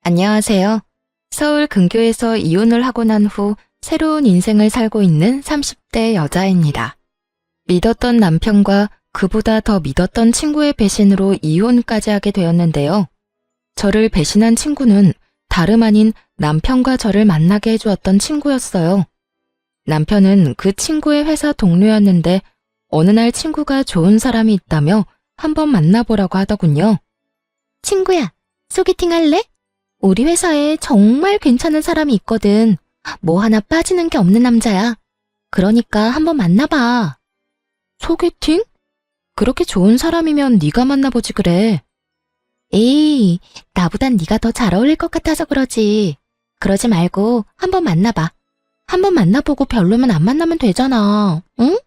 안녕하세요. 서울 근교에서 이혼을 하고 난 후 새로운 인생을 살고 있는 30대 여자입니다. 믿었던 남편과 그보다 더 믿었던 친구의 배신으로 이혼까지 하게 되었는데요. 저를 배신한 친구는 다름 아닌 남편과 저를 만나게 해주었던 친구였어요. 남편은 그 친구의 회사 동료였는데 어느 날 친구가 좋은 사람이 있다며 한번 만나보라고 하더군요. 친구야, 소개팅 할래? 우리 회사에 정말 괜찮은 사람이 있거든. 뭐 하나 빠지는 게 없는 남자야. 그러니까 한번 만나봐. 소개팅? 그렇게 좋은 사람이면 네가 만나보지 그래. 에이, 나보단 네가 더 잘 어울릴 것 같아서 그러지. 그러지 말고 한번 만나봐. 한번 만나보고 별로면 안 만나면 되잖아. 응?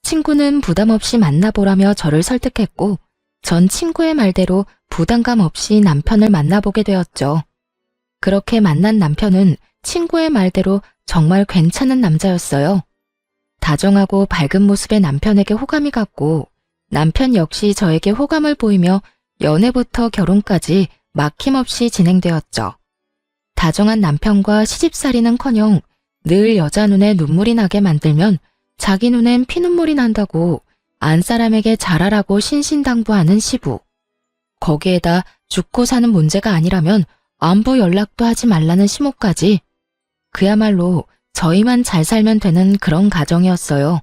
친구는 부담 없이 만나보라며 저를 설득했고 전 친구의 말대로 부담감 없이 남편을 만나보게 되었죠. 그렇게 만난 남편은 친구의 말대로 정말 괜찮은 남자였어요. 다정하고 밝은 모습의 남편에게 호감이 갔고 남편 역시 저에게 호감을 보이며 연애부터 결혼까지 막힘없이 진행되었죠. 다정한 남편과 시집살이는커녕 늘 여자 눈에 눈물이 나게 만들면 자기 눈엔 피눈물이 난다고 안사람에게 잘하라고 신신당부하는 시부. 거기에다 죽고 사는 문제가 아니라면 안부 연락도 하지 말라는 시모까지. 그야말로 저희만 잘 살면 되는 그런 가정이었어요.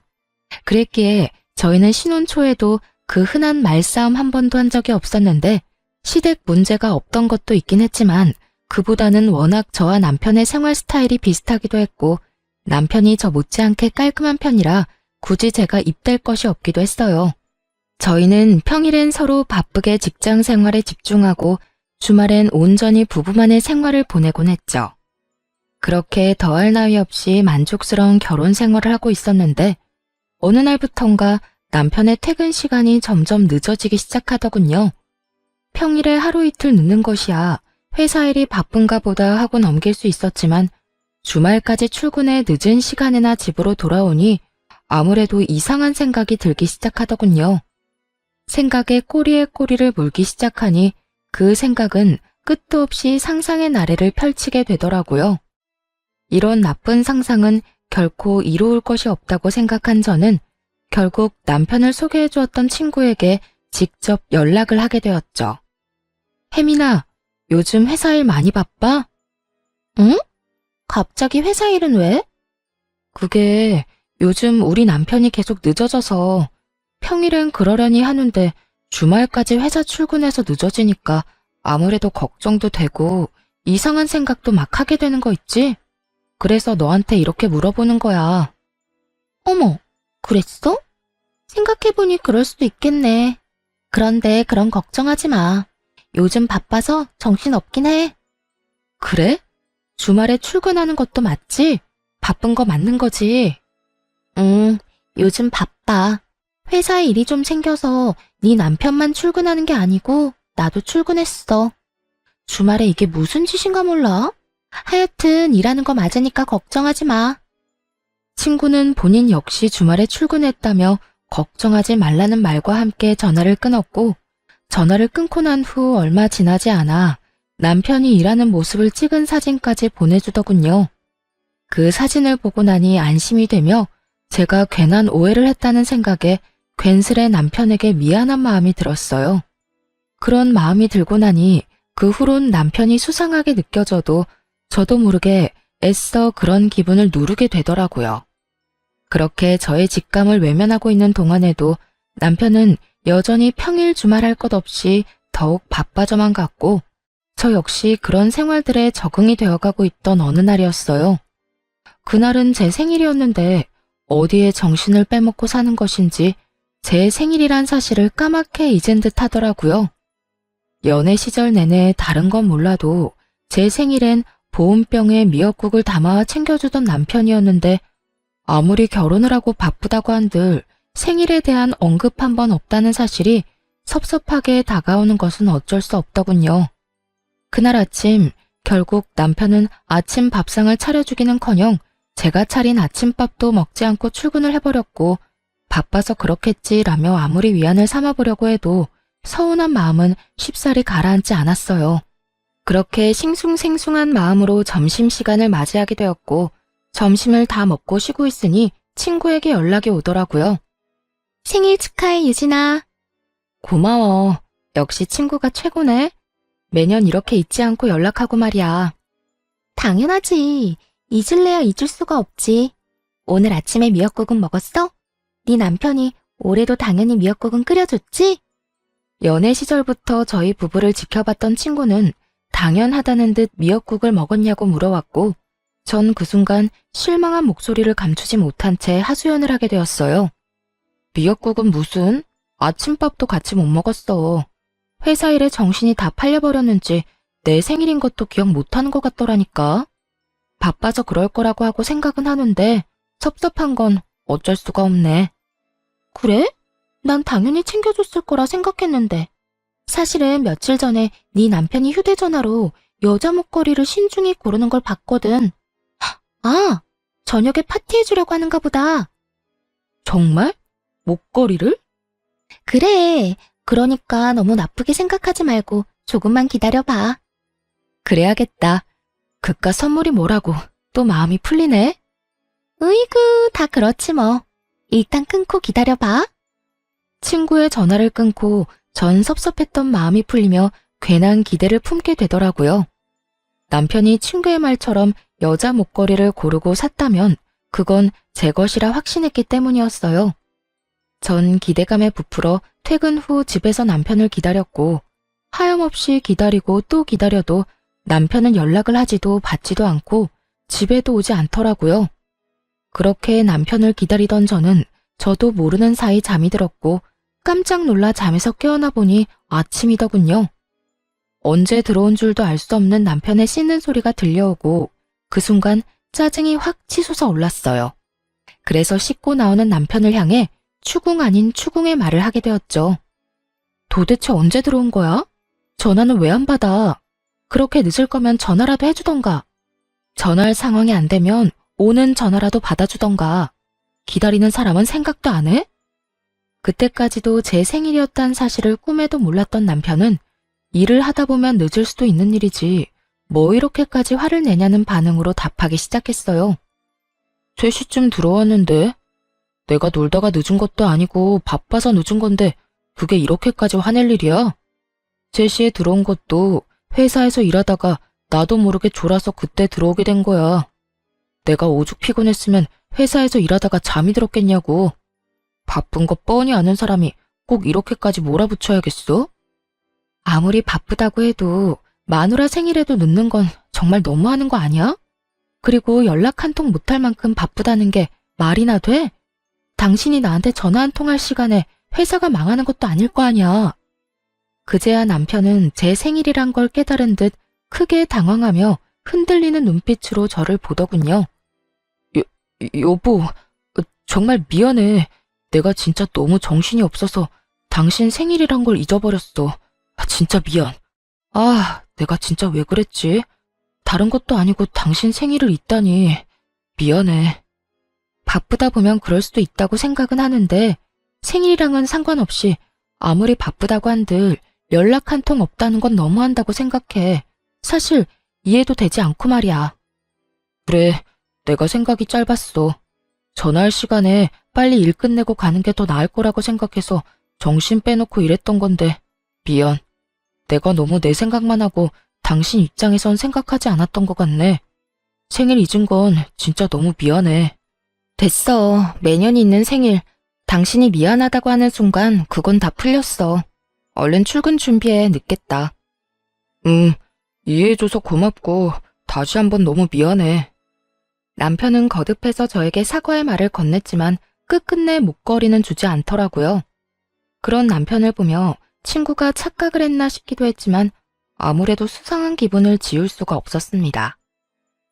그랬기에 저희는 신혼 초에도 그 흔한 말싸움 한 번도 한 적이 없었는데 시댁 문제가 없던 것도 있긴 했지만 그보다는 워낙 저와 남편의 생활 스타일이 비슷하기도 했고 남편이 저 못지않게 깔끔한 편이라 굳이 제가 입댈 것이 없기도 했어요. 저희는 평일엔 서로 바쁘게 직장 생활에 집중하고 주말엔 온전히 부부만의 생활을 보내곤 했죠. 그렇게 더할 나위 없이 만족스러운 결혼 생활을 하고 있었는데 어느 날부턴가 남편의 퇴근 시간이 점점 늦어지기 시작하더군요. 평일에 하루 이틀 늦는 것이야 회사 일이 바쁜가 보다 하고 넘길 수 있었지만 주말까지 출근해 늦은 시간에나 집으로 돌아오니 아무래도 이상한 생각이 들기 시작하더군요. 생각에 꼬리에 꼬리를 물기 시작하니 그 생각은 끝도 없이 상상의 나래를 펼치게 되더라고요. 이런 나쁜 상상은 결코 이루을 것이 없다고 생각한 저는 결국 남편을 소개해 주었던 친구에게 직접 연락을 하게 되었죠. 혜민아, 요즘 회사 일 많이 바빠? 응? 갑자기 회사 일은 왜? 그게 요즘 우리 남편이 계속 늦어져서 평일엔 그러려니 하는데 주말까지 회사 출근해서 늦어지니까 아무래도 걱정도 되고 이상한 생각도 막 하게 되는 거 있지? 그래서 너한테 이렇게 물어보는 거야. 어머, 그랬어? 생각해보니 그럴 수도 있겠네. 그런데 그런 걱정하지 마. 요즘 바빠서 정신 없긴 해. 그래? 주말에 출근하는 것도 맞지? 바쁜 거 맞는 거지? 요즘 바빠. 회사 일이 좀 생겨서 네 남편만 출근하는 게 아니고 나도 출근했어. 주말에 이게 무슨 짓인가 몰라? 하여튼 일하는 거 맞으니까 걱정하지 마. 친구는 본인 역시 주말에 출근했다며 걱정하지 말라는 말과 함께 전화를 끊었고 전화를 끊고 난 후 얼마 지나지 않아 남편이 일하는 모습을 찍은 사진까지 보내주더군요. 그 사진을 보고 나니 안심이 되며 제가 괜한 오해를 했다는 생각에 괜스레 남편에게 미안한 마음이 들었어요. 그런 마음이 들고 나니 그 후론 남편이 수상하게 느껴져도 저도 모르게 애써 그런 기분을 누르게 되더라고요. 그렇게 저의 직감을 외면하고 있는 동안에도 남편은 여전히 평일 주말 할 것 없이 더욱 바빠져만 갔고 저 역시 그런 생활들에 적응이 되어가고 있던 어느 날이었어요. 그날은 제 생일이었는데 어디에 정신을 빼먹고 사는 것인지 제 생일이란 사실을 까맣게 잊은 듯 하더라고요. 연애 시절 내내 다른 건 몰라도 제 생일엔 보온병에 미역국을 담아 챙겨주던 남편이었는데 아무리 결혼을 하고 바쁘다고 한들 생일에 대한 언급 한 번 없다는 사실이 섭섭하게 다가오는 것은 어쩔 수 없더군요. 그날 아침 결국 남편은 아침 밥상을 차려주기는커녕 제가 차린 아침밥도 먹지 않고 출근을 해버렸고 바빠서 그렇겠지라며 아무리 위안을 삼아보려고 해도 서운한 마음은 쉽사리 가라앉지 않았어요. 그렇게 싱숭생숭한 마음으로 점심시간을 맞이하게 되었고, 점심을 다 먹고 쉬고 있으니 친구에게 연락이 오더라고요. 생일 축하해, 유진아. 고마워. 역시 친구가 최고네. 매년 이렇게 잊지 않고 연락하고 말이야. 당연하지. 잊을래야 잊을 수가 없지. 오늘 아침에 미역국은 먹었어? 네 남편이 올해도 당연히 미역국은 끓여줬지? 연애 시절부터 저희 부부를 지켜봤던 친구는 당연하다는 듯 미역국을 먹었냐고 물어왔고, 전 그 순간 실망한 목소리를 감추지 못한 채 하소연을 하게 되었어요. 미역국은 무슨? 아침밥도 같이 못 먹었어. 회사 일에 정신이 다 팔려버렸는지 내 생일인 것도 기억 못하는 것 같더라니까. 바빠서 그럴 거라고 하고 생각은 하는데 섭섭한 건 어쩔 수가 없네. 그래? 난 당연히 챙겨줬을 거라 생각했는데. 사실은 며칠 전에 네 남편이 휴대전화로 여자 목걸이를 신중히 고르는 걸 봤거든. 아, 저녁에 파티해주려고 하는가 보다. 정말? 목걸이를? 그래. 그러니까 너무 나쁘게 생각하지 말고 조금만 기다려봐. 그래야겠다. 그깟 선물이 뭐라고 또 마음이 풀리네. 으이구, 다 그렇지 뭐. 일단 끊고 기다려봐. 친구의 전화를 끊고 전 섭섭했던 마음이 풀리며 괜한 기대를 품게 되더라고요. 남편이 친구의 말처럼 여자 목걸이를 고르고 샀다면 그건 제 것이라 확신했기 때문이었어요. 전 기대감에 부풀어 퇴근 후 집에서 남편을 기다렸고, 하염없이 기다리고 또 기다려도 남편은 연락을 하지도 받지도 않고 집에도 오지 않더라고요. 그렇게 남편을 기다리던 저도 모르는 사이 잠이 들었고, 깜짝 놀라 잠에서 깨어나 보니 아침이더군요. 언제 들어온 줄도 알 수 없는 남편의 씻는 소리가 들려오고, 그 순간 짜증이 확 치솟아 올랐어요. 그래서 씻고 나오는 남편을 향해 추궁 아닌 추궁의 말을 하게 되었죠. 도대체 언제 들어온 거야? 전화는 왜 안 받아? 그렇게 늦을 거면 전화라도 해주던가. 전화할 상황이 안 되면 오는 전화라도 받아주던가. 기다리는 사람은 생각도 안 해? 그때까지도 제 생일이었다는 사실을 꿈에도 몰랐던 남편은 일을 하다 보면 늦을 수도 있는 일이지 뭐 이렇게까지 화를 내냐는 반응으로 답하기 시작했어요. 3시쯤 들어왔는데 내가 놀다가 늦은 것도 아니고 바빠서 늦은 건데 그게 이렇게까지 화낼 일이야? 3시에 들어온 것도 회사에서 일하다가 나도 모르게 졸아서 그때 들어오게 된 거야. 내가 오죽 피곤했으면 회사에서 일하다가 잠이 들었겠냐고. 바쁜 거 뻔히 아는 사람이 꼭 이렇게까지 몰아붙여야겠어? 아무리 바쁘다고 해도 마누라 생일에도 늦는 건 정말 너무하는 거 아니야? 그리고 연락 한 통 못할 만큼 바쁘다는 게 말이나 돼? 당신이 나한테 전화 한 통 할 시간에 회사가 망하는 것도 아닐 거 아니야. 그제야 남편은 제 생일이란 걸 깨달은 듯 크게 당황하며 흔들리는 눈빛으로 저를 보더군요. 여보, 정말 미안해. 내가 진짜 너무 정신이 없어서 당신 생일이란 걸 잊어버렸어. 진짜 미안. 내가 진짜 왜 그랬지? 다른 것도 아니고 당신 생일을 잊다니. 미안해. 바쁘다 보면 그럴 수도 있다고 생각은 하는데 생일이랑은 상관없이 아무리 바쁘다고 한들 연락 한 통 없다는 건 너무한다고 생각해. 사실 이해도 되지 않고 말이야. 그래, 내가 생각이 짧았어. 전화할 시간에 빨리 일 끝내고 가는 게 더 나을 거라고 생각해서 정신 빼놓고 일했던 건데 미안. 내가 너무 내 생각만 하고 당신 입장에선 생각하지 않았던 것 같네. 생일 잊은 건 진짜 너무 미안해. 됐어. 매년 있는 생일. 당신이 미안하다고 하는 순간 그건 다 풀렸어. 얼른 출근 준비해. 늦겠다. 이해해줘서 고맙고 다시 한번 너무 미안해. 남편은 거듭해서 저에게 사과의 말을 건넸지만 끝끝내 목걸이는 주지 않더라고요. 그런 남편을 보며 친구가 착각을 했나 싶기도 했지만 아무래도 수상한 기분을 지울 수가 없었습니다.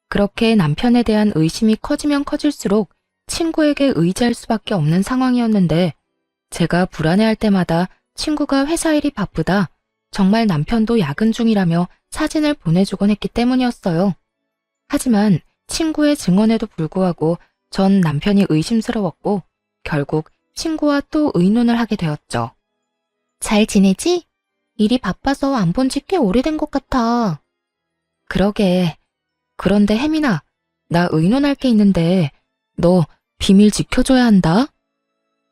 그렇게 남편에 대한 의심이 커지면 커질수록 친구에게 의지할 수밖에 없는 상황이었는데 제가 불안해할 때마다 친구가 회사 일이 바쁘다, 정말 남편도 야근 중이라며 사진을 보내주곤 했기 때문이었어요. 하지만 친구의 증언에도 불구하고 전 남편이 의심스러웠고 결국 친구와 또 의논을 하게 되었죠. 잘 지내지? 일이 바빠서 안 본 지 꽤 오래된 것 같아. 그러게. 그런데 혜민아, 나 의논할 게 있는데 너 비밀 지켜줘야 한다.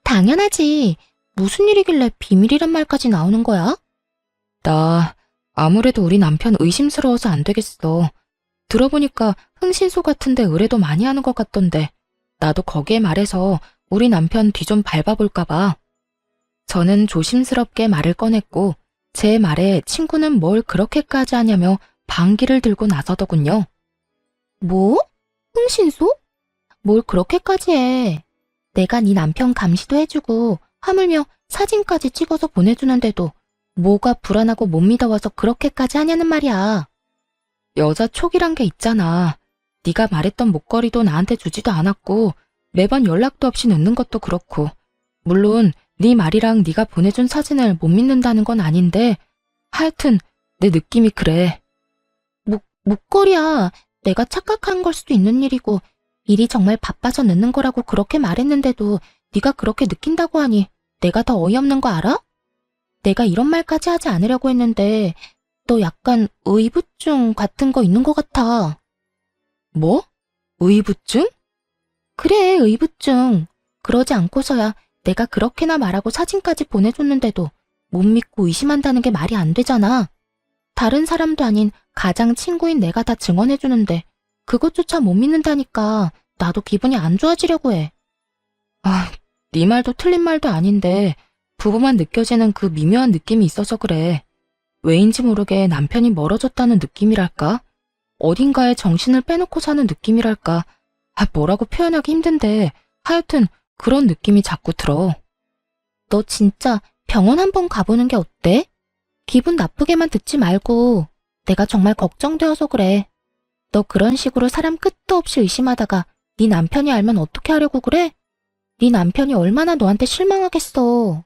당연하지. 무슨 일이길래 비밀이란 말까지 나오는 거야? 나 아무래도 우리 남편 의심스러워서 안 되겠어. 들어보니까 흥신소 같은데 의뢰도 많이 하는 것 같던데 나도 거기에 말해서 우리 남편 뒤 좀 밟아볼까 봐. 저는 조심스럽게 말을 꺼냈고 제 말에 친구는 뭘 그렇게까지 하냐며 방귀를 들고 나서더군요. 뭐? 흥신소? 뭘 그렇게까지 해. 내가 네 남편 감시도 해주고 하물며 사진까지 찍어서 보내주는데도 뭐가 불안하고 못 믿어와서 그렇게까지 하냐는 말이야. 여자 촉이란 게 있잖아. 네가 말했던 목걸이도 나한테 주지도 않았고 매번 연락도 없이 늦는 것도 그렇고 물론 네 말이랑 네가 보내준 사진을 못 믿는다는 건 아닌데 하여튼 내 느낌이 그래. 목걸이야. 내가 착각한 걸 수도 있는 일이고 일이 정말 바빠서 늦는 거라고 그렇게 말했는데도 네가 그렇게 느낀다고 하니 내가 더 어이없는 거 알아? 내가 이런 말까지 하지 않으려고 했는데 너 약간 의부증 같은 거 있는 것 같아. 뭐? 의부증? 그래, 의부증. 그러지 않고서야 내가 그렇게나 말하고 사진까지 보내줬는데도 못 믿고 의심한다는 게 말이 안 되잖아. 다른 사람도 아닌 가장 친구인 내가 다 증언해주는데 그것조차 못 믿는다니까 나도 기분이 안 좋아지려고 해. 아, 네 말도 틀린 말도 아닌데 부부만 느껴지는 그 미묘한 느낌이 있어서 그래. 왜인지 모르게 남편이 멀어졌다는 느낌이랄까? 어딘가에 정신을 빼놓고 사는 느낌이랄까? 뭐라고 표현하기 힘든데 하여튼 그런 느낌이 자꾸 들어. 너 진짜 병원 한번 가보는 게 어때? 기분 나쁘게만 듣지 말고 내가 정말 걱정되어서 그래. 너 그런 식으로 사람 끝도 없이 의심하다가 네 남편이 알면 어떻게 하려고 그래? 네 남편이 얼마나 너한테 실망하겠어.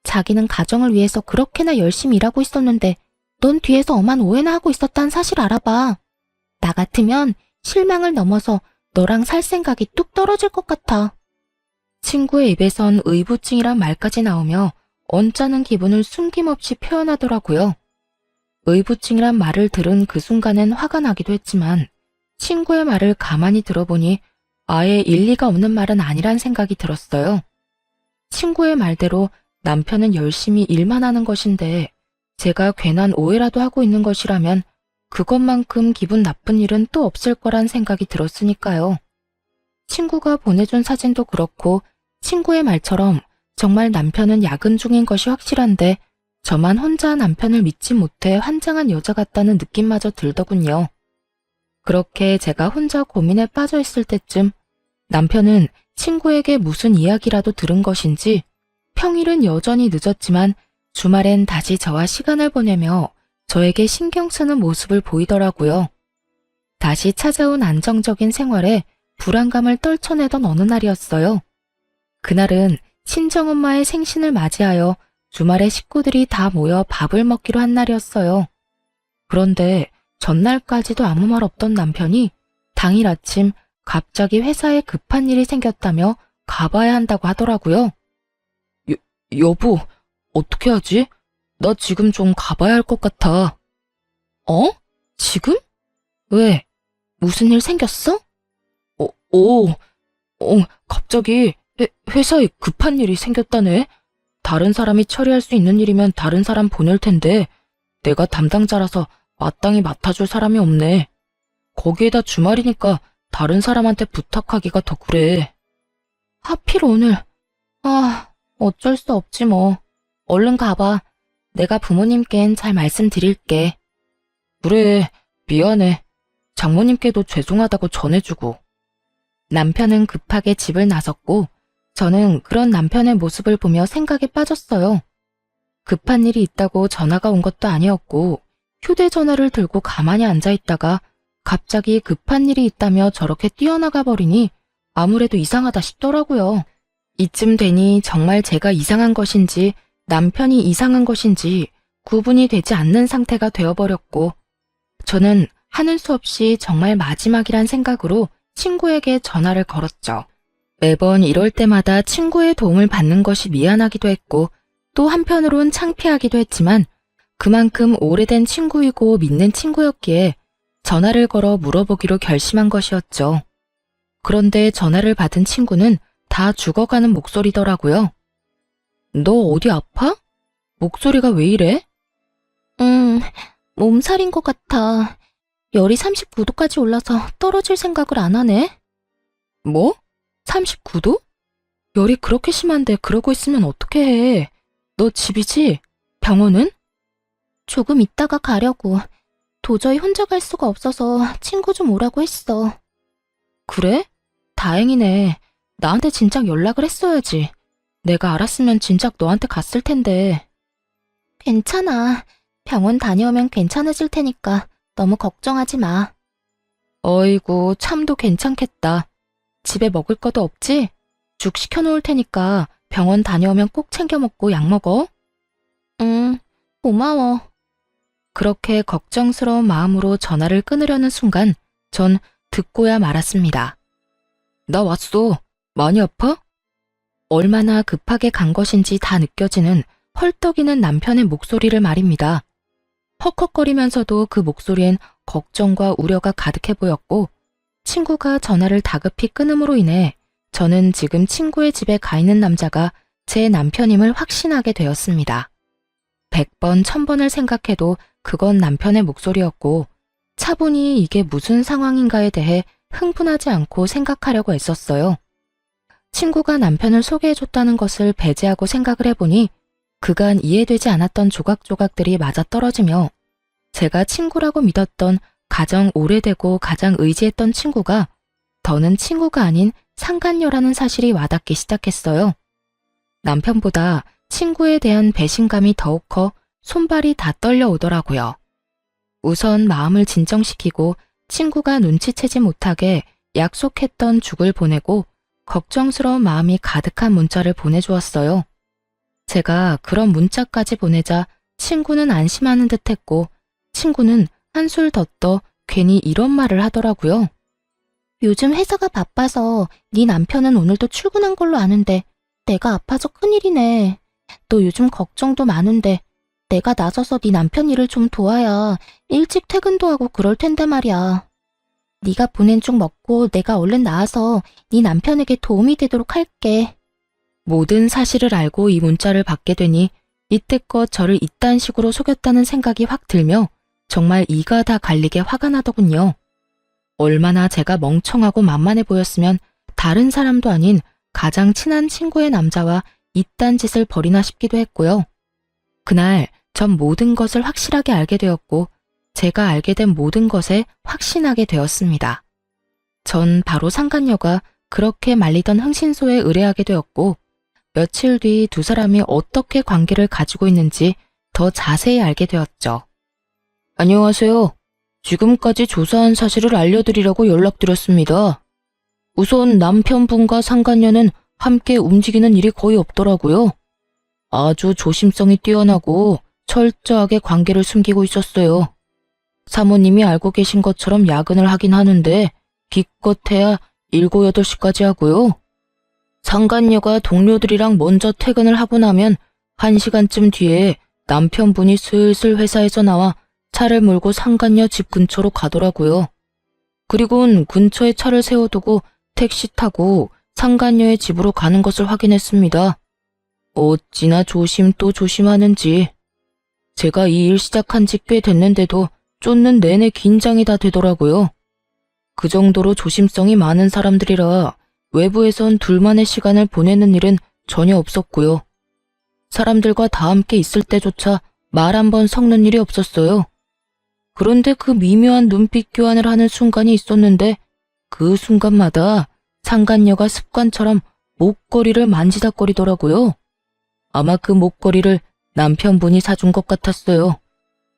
자기는 가정을 위해서 그렇게나 열심히 일하고 있었는데 넌 뒤에서 엄한 오해나 하고 있었다는 사실 알아봐. 나 같으면 실망을 넘어서 너랑 살 생각이 뚝 떨어질 것 같아. 친구의 입에선 의부증이란 말까지 나오며 언짢은 기분을 숨김없이 표현하더라고요. 의부증이란 말을 들은 그 순간엔 화가 나기도 했지만 친구의 말을 가만히 들어보니 아예 일리가 없는 말은 아니란 생각이 들었어요. 친구의 말대로 남편은 열심히 일만 하는 것인데 제가 괜한 오해라도 하고 있는 것이라면 그것만큼 기분 나쁜 일은 또 없을 거란 생각이 들었으니까요. 친구가 보내준 사진도 그렇고 친구의 말처럼 정말 남편은 야근 중인 것이 확실한데 저만 혼자 남편을 믿지 못해 환장한 여자 같다는 느낌마저 들더군요. 그렇게 제가 혼자 고민에 빠져 있을 때쯤 남편은 친구에게 무슨 이야기라도 들은 것인지 평일은 여전히 늦었지만 주말엔 다시 저와 시간을 보내며 저에게 신경 쓰는 모습을 보이더라고요. 다시 찾아온 안정적인 생활에 불안감을 떨쳐내던 어느 날이었어요. 그날은 친정엄마의 생신을 맞이하여 주말에 식구들이 다 모여 밥을 먹기로 한 날이었어요. 그런데 전날까지도 아무 말 없던 남편이 당일 아침 갑자기 회사에 급한 일이 생겼다며 가봐야 한다고 하더라고요. 여보, 어떻게 하지? 나 지금 좀 가봐야 할 것 같아. 어? 지금? 왜? 무슨 일 생겼어? 갑자기 회사에 급한 일이 생겼다네. 다른 사람이 처리할 수 있는 일이면 다른 사람 보낼 텐데 내가 담당자라서 마땅히 맡아줄 사람이 없네. 거기에다 주말이니까 다른 사람한테 부탁하기가 더 그래. 하필 오늘. 어쩔 수 없지 뭐. 얼른 가봐. 내가 부모님께는 잘 말씀드릴게. 그래, 미안해. 장모님께도 죄송하다고 전해주고. 남편은 급하게 집을 나섰고 저는 그런 남편의 모습을 보며 생각에 빠졌어요. 급한 일이 있다고 전화가 온 것도 아니었고 휴대전화를 들고 가만히 앉아있다가 갑자기 급한 일이 있다며 저렇게 뛰어나가 버리니 아무래도 이상하다 싶더라고요. 이쯤 되니 정말 제가 이상한 것인지 남편이 이상한 것인지 구분이 되지 않는 상태가 되어버렸고 저는 하는 수 없이 정말 마지막이란 생각으로 친구에게 전화를 걸었죠. 매번 이럴 때마다 친구의 도움을 받는 것이 미안하기도 했고 또 한편으론 창피하기도 했지만 그만큼 오래된 친구이고 믿는 친구였기에 전화를 걸어 물어보기로 결심한 것이었죠. 그런데 전화를 받은 친구는 다 죽어가는 목소리더라고요. 너 어디 아파? 목소리가 왜 이래? 몸살인 것 같아. 열이 39도까지 올라서 떨어질 생각을 안 하네. 뭐? 39도? 열이 그렇게 심한데 그러고 있으면 어떻게 해? 너 집이지? 병원은? 조금 있다가 가려고. 도저히 혼자 갈 수가 없어서 친구 좀 오라고 했어. 그래? 다행이네. 나한테 진작 연락을 했어야지. 내가 알았으면 진작 너한테 갔을 텐데. 괜찮아. 병원 다녀오면 괜찮아질 테니까 너무 걱정하지 마. 어이구, 참도 괜찮겠다. 집에 먹을 것도 없지? 죽 시켜놓을 테니까 병원 다녀오면 꼭 챙겨 먹고 약 먹어. 응, 고마워. 그렇게 걱정스러운 마음으로 전화를 끊으려는 순간 전 듣고야 말았습니다. 나 왔어. 많이 아파? 얼마나 급하게 간 것인지 다 느껴지는 헐떡이는 남편의 목소리를 말입니다. 헉헉거리면서도 그 목소리엔 걱정과 우려가 가득해 보였고 친구가 전화를 다급히 끊음으로 인해 저는 지금 친구의 집에 가 있는 남자가 제 남편임을 확신하게 되었습니다. 100번, 1000번을 생각해도 그건 남편의 목소리였고 차분히 이게 무슨 상황인가에 대해 흥분하지 않고 생각하려고 애썼어요. 친구가 남편을 소개해줬다는 것을 배제하고 생각을 해보니 그간 이해되지 않았던 조각조각들이 맞아떨어지며 제가 친구라고 믿었던 가장 오래되고 가장 의지했던 친구가 더는 친구가 아닌 상간녀라는 사실이 와닿기 시작했어요. 남편보다 친구에 대한 배신감이 더욱 커 손발이 다 떨려오더라고요. 우선 마음을 진정시키고 친구가 눈치채지 못하게 약속했던 죽을 보내고 걱정스러운 마음이 가득한 문자를 보내주었어요. 제가 그런 문자까지 보내자 친구는 안심하는 듯했고 친구는 한술 더 떠 괜히 이런 말을 하더라고요. 요즘 회사가 바빠서 네 남편은 오늘도 출근한 걸로 아는데 내가 아파서 큰일이네. 너 요즘 걱정도 많은데 내가 나서서 네 남편 일을 좀 도와야 일찍 퇴근도 하고 그럴 텐데 말이야. 네가 보낸 죽 먹고 내가 얼른 나와서 네 남편에게 도움이 되도록 할게. 모든 사실을 알고 이 문자를 받게 되니 이때껏 저를 이딴 식으로 속였다는 생각이 확 들며 정말 이가 다 갈리게 화가 나더군요. 얼마나 제가 멍청하고 만만해 보였으면 다른 사람도 아닌 가장 친한 친구의 남자와 이딴 짓을 벌이나 싶기도 했고요. 그날 전 모든 것을 확실하게 알게 되었고 제가 알게 된 모든 것에 확신하게 되었습니다. 전 바로 상간녀가 그렇게 말리던 흥신소에 의뢰하게 되었고 며칠 뒤 두 사람이 어떻게 관계를 가지고 있는지 더 자세히 알게 되었죠. 안녕하세요. 지금까지 조사한 사실을 알려드리려고 연락드렸습니다. 우선 남편분과 상간녀는 함께 움직이는 일이 거의 없더라고요. 아주 조심성이 뛰어나고 철저하게 관계를 숨기고 있었어요. 사모님이 알고 계신 것처럼 야근을 하긴 하는데 기껏해야 7, 8시까지 하고요. 상간녀가 동료들이랑 먼저 퇴근을 하고 나면 1시간쯤 뒤에 남편분이 슬슬 회사에서 나와 차를 몰고 상간녀 집 근처로 가더라고요. 그리고는 근처에 차를 세워두고 택시 타고 상간녀의 집으로 가는 것을 확인했습니다. 어찌나 조심 또 조심하는지. 제가 이 일 시작한 지 꽤 됐는데도 쫓는 내내 긴장이 다 되더라고요. 그 정도로 조심성이 많은 사람들이라 외부에선 둘만의 시간을 보내는 일은 전혀 없었고요. 사람들과 다 함께 있을 때조차 말 한 번 섞는 일이 없었어요. 그런데 그 미묘한 눈빛 교환을 하는 순간이 있었는데 그 순간마다 상간녀가 습관처럼 목걸이를 만지작거리더라고요. 아마 그 목걸이를 남편분이 사준 것 같았어요.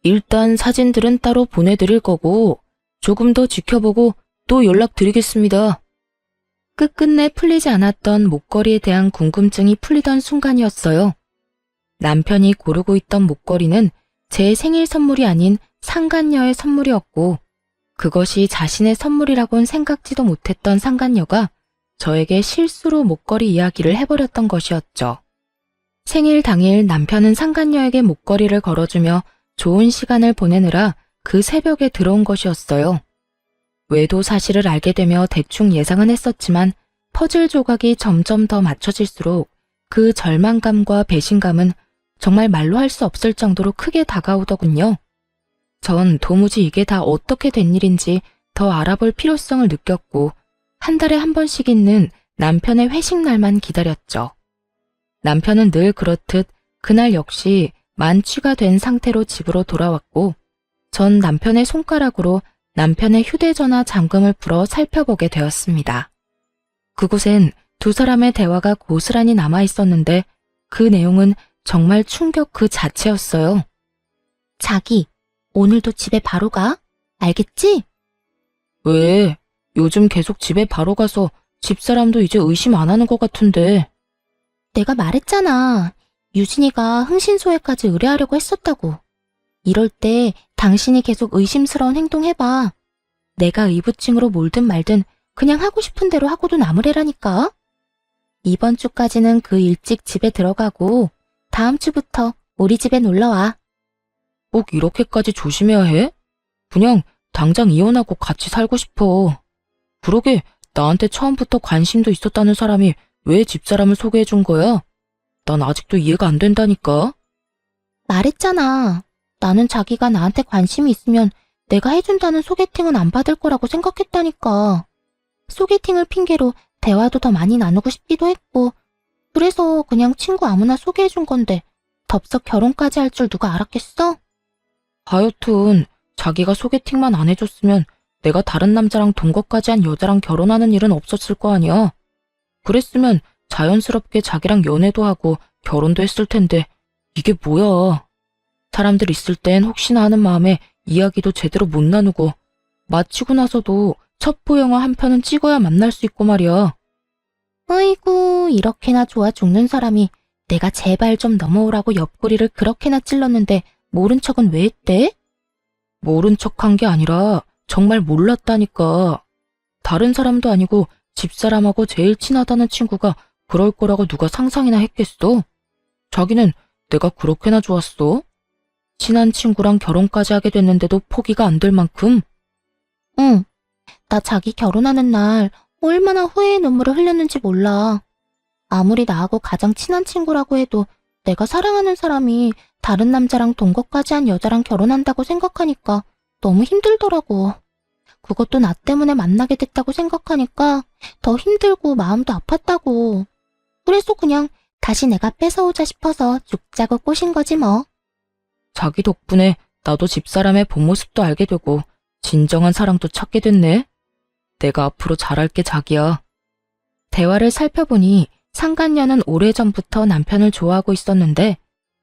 일단 사진들은 따로 보내드릴 거고 조금 더 지켜보고 또 연락드리겠습니다. 끝끝내 풀리지 않았던 목걸이에 대한 궁금증이 풀리던 순간이었어요. 남편이 고르고 있던 목걸이는 제 생일 선물이 아닌 상간녀의 선물이었고 그것이 자신의 선물이라곤 생각지도 못했던 상간녀가 저에게 실수로 목걸이 이야기를 해버렸던 것이었죠. 생일 당일 남편은 상간녀에게 목걸이를 걸어주며 좋은 시간을 보내느라 그 새벽에 들어온 것이었어요. 외도 사실을 알게 되며 대충 예상은 했었지만 퍼즐 조각이 점점 더 맞춰질수록 그 절망감과 배신감은 정말 말로 할 수 없을 정도로 크게 다가오더군요. 전 도무지 이게 다 어떻게 된 일인지 더 알아볼 필요성을 느꼈고 한 달에 한 번씩 있는 남편의 회식 날만 기다렸죠. 남편은 늘 그렇듯 그날 역시 만취가 된 상태로 집으로 돌아왔고 전 남편의 손가락으로 남편의 휴대전화 잠금을 풀어 살펴보게 되었습니다. 그곳엔 두 사람의 대화가 고스란히 남아 있었는데 그 내용은 정말 충격 그 자체였어요. 자기, 오늘도 집에 바로 가? 알겠지? 왜? 요즘 계속 집에 바로 가서 집사람도 이제 의심 안 하는 것 같은데. 내가 말했잖아. 유진이가 흥신소에까지 의뢰하려고 했었다고. 이럴 때 당신이 계속 의심스러운 행동 해봐. 내가 의부증으로 몰든 말든 그냥 하고 싶은 대로 하고도 남으래라니까. 이번 주까지는 그 일찍 집에 들어가고 다음 주부터 우리 집에 놀러와. 꼭 이렇게까지 조심해야 해? 그냥 당장 이혼하고 같이 살고 싶어. 그러게 나한테 처음부터 관심도 있었다는 사람이 왜 집사람을 소개해 준 거야? 난 아직도 이해가 안 된다니까. 말했잖아. 나는 자기가 나한테 관심이 있으면 내가 해준다는 소개팅은 안 받을 거라고 생각했다니까. 소개팅을 핑계로 대화도 더 많이 나누고 싶기도 했고 그래서 그냥 친구 아무나 소개해 준 건데 덥석 결혼까지 할 줄 누가 알았겠어? 하여튼 자기가 소개팅만 안 해줬으면 내가 다른 남자랑 동거까지 한 여자랑 결혼하는 일은 없었을 거 아니야. 그랬으면 자연스럽게 자기랑 연애도 하고 결혼도 했을 텐데 이게 뭐야. 사람들 있을 땐 혹시나 하는 마음에 이야기도 제대로 못 나누고 마치고 나서도 첩보 영화 한 편은 찍어야 만날 수 있고 말이야. 아이고 이렇게나 좋아 죽는 사람이 내가 제발 좀 넘어오라고 옆구리를 그렇게나 찔렀는데 모른 척은 왜 했대? 모른 척한 게 아니라 정말 몰랐다니까. 다른 사람도 아니고 집사람하고 제일 친하다는 친구가 그럴 거라고 누가 상상이나 했겠어? 자기는 내가 그렇게나 좋았어? 친한 친구랑 결혼까지 하게 됐는데도 포기가 안 될 만큼? 응, 나 자기 결혼하는 날 얼마나 후회의 눈물을 흘렸는지 몰라. 아무리 나하고 가장 친한 친구라고 해도 내가 사랑하는 사람이 다른 남자랑 동거까지 한 여자랑 결혼한다고 생각하니까 너무 힘들더라고. 그것도 나 때문에 만나게 됐다고 생각하니까 더 힘들고 마음도 아팠다고. 그래서 그냥 다시 내가 뺏어오자 싶어서 죽자고 꼬신 거지 뭐. 자기 덕분에 나도 집사람의 본 모습도 알게 되고 진정한 사랑도 찾게 됐네. 내가 앞으로 잘할게 자기야. 대화를 살펴보니 상간녀는 오래전부터 남편을 좋아하고 있었는데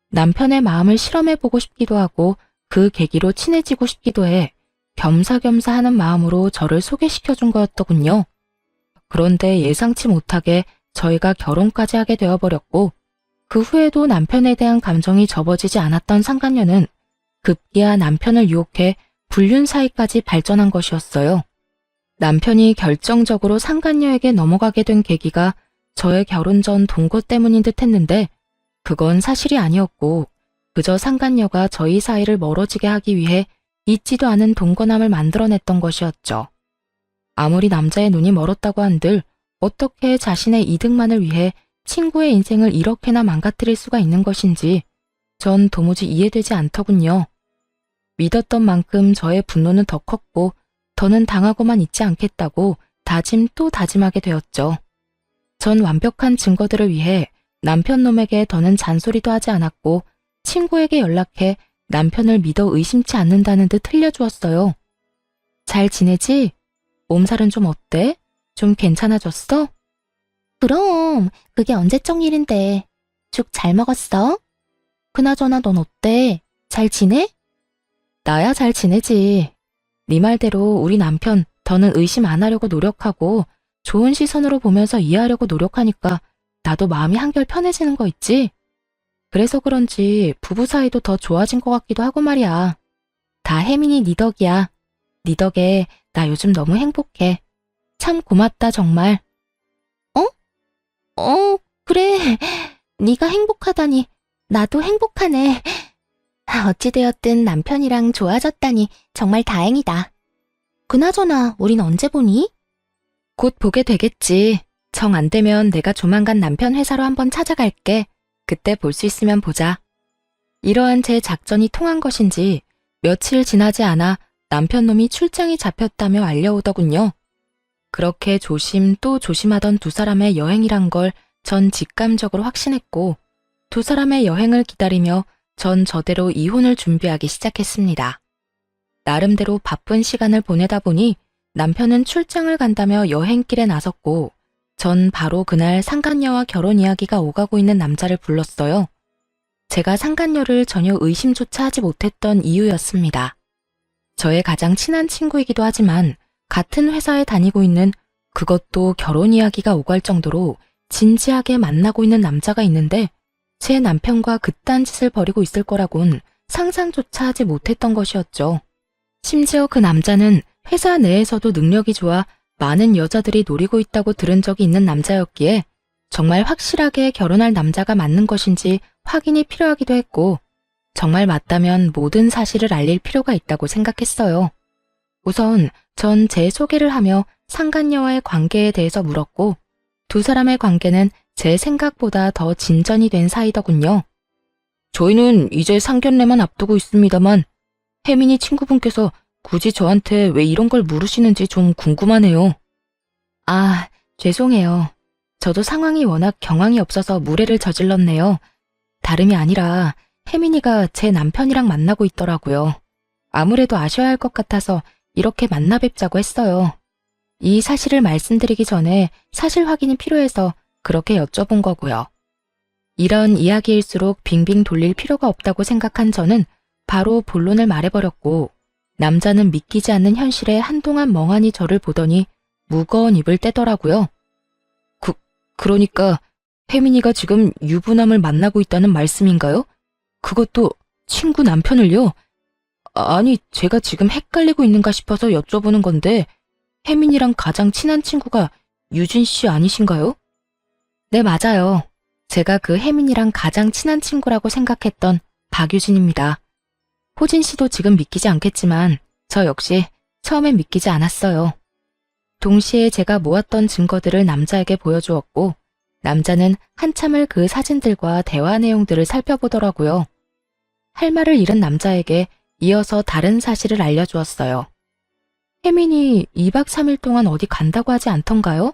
남편의 마음을 실험해보고 싶기도 하고 그 계기로 친해지고 싶기도 해 겸사겸사 하는 마음으로 저를 소개시켜준 거였더군요. 그런데 예상치 못하게 저희가 결혼까지 하게 되어버렸고 그 후에도 남편에 대한 감정이 접어지지 않았던 상간녀는 급기야 남편을 유혹해 불륜 사이까지 발전한 것이었어요. 남편이 결정적으로 상간녀에게 넘어가게 된 계기가 저의 결혼 전 동거 때문인 듯 했는데 그건 사실이 아니었고 그저 상간녀가 저희 사이를 멀어지게 하기 위해 잊지도 않은 동거남을 만들어냈던 것이었죠. 아무리 남자의 눈이 멀었다고 한들 어떻게 자신의 이득만을 위해 친구의 인생을 이렇게나 망가뜨릴 수가 있는 것인지 전 도무지 이해되지 않더군요. 믿었던 만큼 저의 분노는 더 컸고 더는 당하고만 있지 않겠다고 다짐 또 다짐하게 되었죠. 전 완벽한 증거들을 위해 남편 놈에게 더는 잔소리도 하지 않았고 친구에게 연락해 남편을 믿어 의심치 않는다는 듯 흘려주었어요. 잘 지내지? 몸살은 좀 어때? 좀 괜찮아졌어? 그럼 그게 언제적 일인데. 죽 잘 먹었어? 그나저나 넌 어때? 잘 지내? 나야 잘 지내지. 네 말대로 우리 남편 더는 의심 안 하려고 노력하고 좋은 시선으로 보면서 이해하려고 노력하니까 나도 마음이 한결 편해지는 거 있지? 그래서 그런지 부부 사이도 더 좋아진 것 같기도 하고 말이야. 다 혜민이 네 덕이야. 네 덕에 나 요즘 너무 행복해. 참 고맙다 정말. 그래. 네가 행복하다니 나도 행복하네. 어찌되었든 남편이랑 좋아졌다니 정말 다행이다. 그나저나 우린 언제 보니? 곧 보게 되겠지. 정 안 되면 내가 조만간 남편 회사로 한번 찾아갈게. 그때 볼 수 있으면 보자. 이러한 제 작전이 통한 것인지 며칠 지나지 않아 남편 놈이 출장이 잡혔다며 알려오더군요. 그렇게 조심 또 조심하던 두 사람의 여행이란 걸 전 직감적으로 확신했고 두 사람의 여행을 기다리며 전 저대로 이혼을 준비하기 시작했습니다. 나름대로 바쁜 시간을 보내다 보니 남편은 출장을 간다며 여행길에 나섰고 전 바로 그날 상간녀와 결혼 이야기가 오가고 있는 남자를 불렀어요. 제가 상간녀를 전혀 의심조차 하지 못했던 이유였습니다. 저의 가장 친한 친구이기도 하지만 같은 회사에 다니고 있는 그것도 결혼 이야기가 오갈 정도로 진지하게 만나고 있는 남자가 있는데 제 남편과 그딴 짓을 벌이고 있을 거라곤 상상조차 하지 못했던 것이었죠. 심지어 그 남자는 회사 내에서도 능력이 좋아 많은 여자들이 노리고 있다고 들은 적이 있는 남자였기에 정말 확실하게 결혼할 남자가 맞는 것인지 확인이 필요하기도 했고 정말 맞다면 모든 사실을 알릴 필요가 있다고 생각했어요. 우선 전 제 소개를 하며 상간녀와의 관계에 대해서 물었고 두 사람의 관계는 제 생각보다 더 진전이 된 사이더군요. 저희는 이제 상견례만 앞두고 있습니다만 혜민이 친구분께서 굳이 저한테 왜 이런 걸 물으시는지 좀 궁금하네요. 아, 죄송해요. 저도 상황이 워낙 경황이 없어서 무례를 저질렀네요. 다름이 아니라 혜민이가 제 남편이랑 만나고 있더라고요. 아무래도 아셔야 할 것 같아서 이렇게 만나 뵙자고 했어요. 이 사실을 말씀드리기 전에 사실 확인이 필요해서 그렇게 여쭤본 거고요. 이런 이야기일수록 빙빙 돌릴 필요가 없다고 생각한 저는 바로 본론을 말해버렸고 남자는 믿기지 않는 현실에 한동안 멍하니 저를 보더니 무거운 입을 떼더라고요. 그러니까 혜민이가 지금 유부남을 만나고 있다는 말씀인가요? 그것도 친구 남편을요? 아니, 제가 지금 헷갈리고 있는가 싶어서 여쭤보는 건데 혜민이랑 가장 친한 친구가 유진 씨 아니신가요? 네, 맞아요. 제가 그 혜민이랑 가장 친한 친구라고 생각했던 박유진입니다. 호진 씨도 지금 믿기지 않겠지만 저 역시 처음엔 믿기지 않았어요. 동시에 제가 모았던 증거들을 남자에게 보여주었고 남자는 한참을 그 사진들과 대화 내용들을 살펴보더라고요. 할 말을 잃은 남자에게 이어서 다른 사실을 알려주었어요. 혜민이 2박 3일 동안 어디 간다고 하지 않던가요?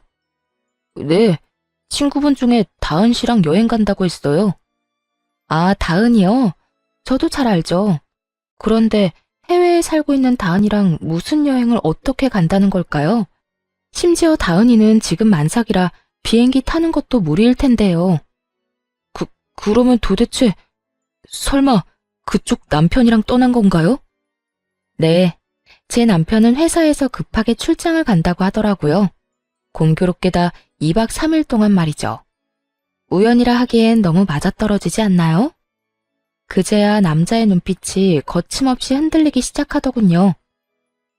네, 친구분 중에 다은 씨랑 여행 간다고 했어요. 아, 다은이요? 저도 잘 알죠. 그런데 해외에 살고 있는 다은이랑 무슨 여행을 어떻게 간다는 걸까요? 심지어 다은이는 지금 만삭이라 비행기 타는 것도 무리일 텐데요. 그러면 도대체 설마 그쪽 남편이랑 떠난 건가요? 네, 제 남편은 회사에서 급하게 출장을 간다고 하더라고요. 공교롭게다 2박 3일 동안 말이죠. 우연이라 하기엔 너무 맞아떨어지지 않나요? 그제야 남자의 눈빛이 거침없이 흔들리기 시작하더군요.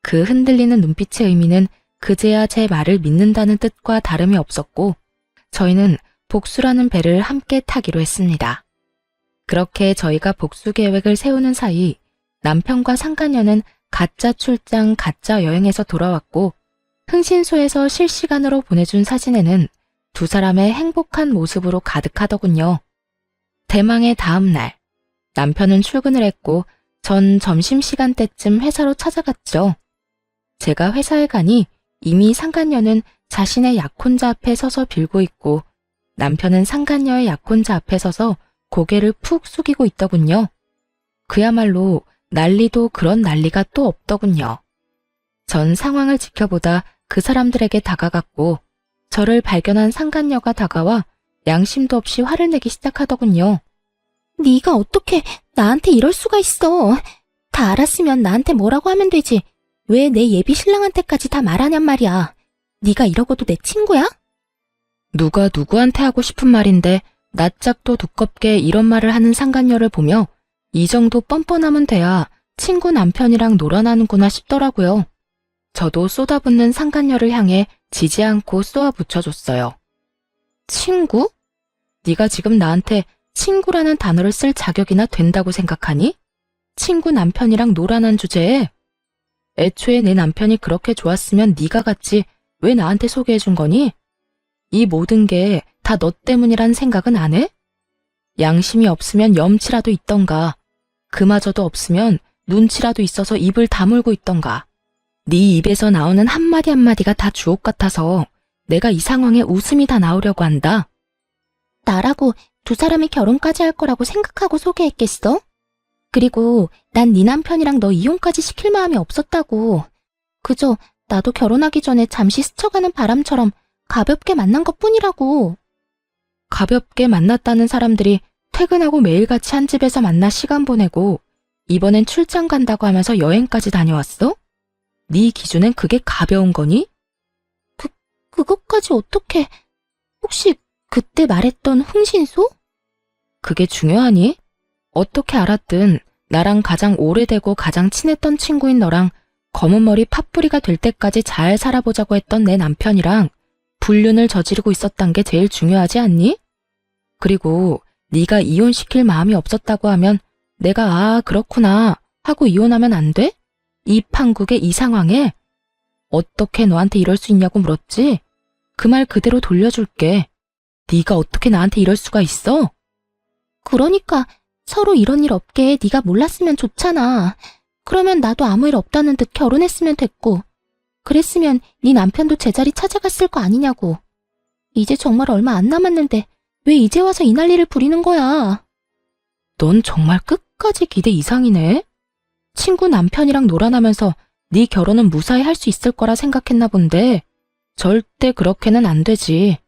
그 흔들리는 눈빛의 의미는 그제야 제 말을 믿는다는 뜻과 다름이 없었고 저희는 복수라는 배를 함께 타기로 했습니다. 그렇게 저희가 복수 계획을 세우는 사이 남편과 상간녀는 가짜 출장, 가짜 여행에서 돌아왔고 흥신소에서 실시간으로 보내준 사진에는 두 사람의 행복한 모습으로 가득하더군요. 대망의 다음 날, 남편은 출근을 했고 전 점심시간 때쯤 회사로 찾아갔죠. 제가 회사에 가니 이미 상간녀는 자신의 약혼자 앞에 서서 빌고 있고 남편은 상간녀의 약혼자 앞에 서서 고개를 푹 숙이고 있더군요. 그야말로 난리도 그런 난리가 또 없더군요. 전 상황을 지켜보다 그 사람들에게 다가갔고 저를 발견한 상간녀가 다가와 양심도 없이 화를 내기 시작하더군요. 네가 어떻게 나한테 이럴 수가 있어. 다 알았으면 나한테 뭐라고 하면 되지. 왜 내 예비 신랑한테까지 다 말하냔 말이야. 네가 이러고도 내 친구야? 누가 누구한테 하고 싶은 말인데 낯짝도 두껍게 이런 말을 하는 상간녀를 보며 이 정도 뻔뻔하면 돼야 친구 남편이랑 놀아나는구나 싶더라고요. 저도 쏟아붓는 상간녀를 향해 지지 않고 쏘아 붙여줬어요. 친구? 네가 지금 나한테 친구라는 단어를 쓸 자격이나 된다고 생각하니? 친구 남편이랑 놀아난 주제에? 애초에 내 남편이 그렇게 좋았으면 네가 갔지 왜 나한테 소개해준 거니? 이 모든 게 다 너 때문이란 생각은 안 해? 양심이 없으면 염치라도 있던가. 그마저도 없으면 눈치라도 있어서 입을 다물고 있던가. 네 입에서 나오는 한마디 한마디가 다 주옥 같아서 내가 이 상황에 웃음이 다 나오려고 한다. 나라고 두 사람이 결혼까지 할 거라고 생각하고 소개했겠어? 그리고 난 네 남편이랑 너 이혼까지 시킬 마음이 없었다고. 그저 나도 결혼하기 전에 잠시 스쳐가는 바람처럼 가볍게 만난 것뿐이라고. 가볍게 만났다는 사람들이 퇴근하고 매일같이 한 집에서 만나 시간 보내고 이번엔 출장 간다고 하면서 여행까지 다녀왔어? 네 기준엔 그게 가벼운 거니? 그것까지 어떻게... 혹시 그때 말했던 흥신소? 그게 중요하니? 어떻게 알았든 나랑 가장 오래되고 가장 친했던 친구인 너랑 검은 머리 팥뿌리가 될 때까지 잘 살아보자고 했던 내 남편이랑 불륜을 저지르고 있었단 게 제일 중요하지 않니? 그리고 네가 이혼시킬 마음이 없었다고 하면 내가 그렇구나 하고 이혼하면 안 돼? 이 판국의 이 상황에? 어떻게 너한테 이럴 수 있냐고 물었지? 그 말 그대로 돌려줄게. 네가 어떻게 나한테 이럴 수가 있어? 그러니까 서로 이런 일 없게 네가 몰랐으면 좋잖아. 그러면 나도 아무 일 없다는 듯 결혼했으면 됐고. 그랬으면 네 남편도 제자리 찾아갔을 거 아니냐고. 이제 정말 얼마 안 남았는데 왜 이제 와서 이 난리를 부리는 거야? 넌 정말 끝까지 기대 이상이네. 친구 남편이랑 놀아나면서 네 결혼은 무사히 할 수 있을 거라 생각했나 본데 절대 그렇게는 안 되지.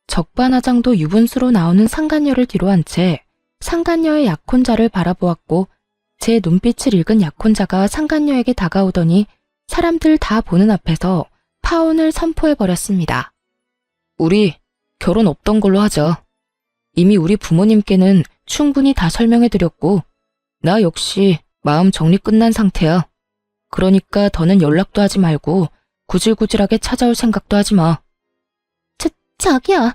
적반하장도 유분수로 나오는 상간녀를 뒤로한 채 상간녀의 약혼자를 바라보았고 제 눈빛을 읽은 약혼자가 상간녀에게 다가오더니 사람들 다 보는 앞에서 파혼을 선포해버렸습니다. 우리 결혼 없던 걸로 하자. 이미 우리 부모님께는 충분히 다 설명해드렸고 나 역시 마음 정리 끝난 상태야. 그러니까 더는 연락도 하지 말고 구질구질하게 찾아올 생각도 하지 마. 자기야,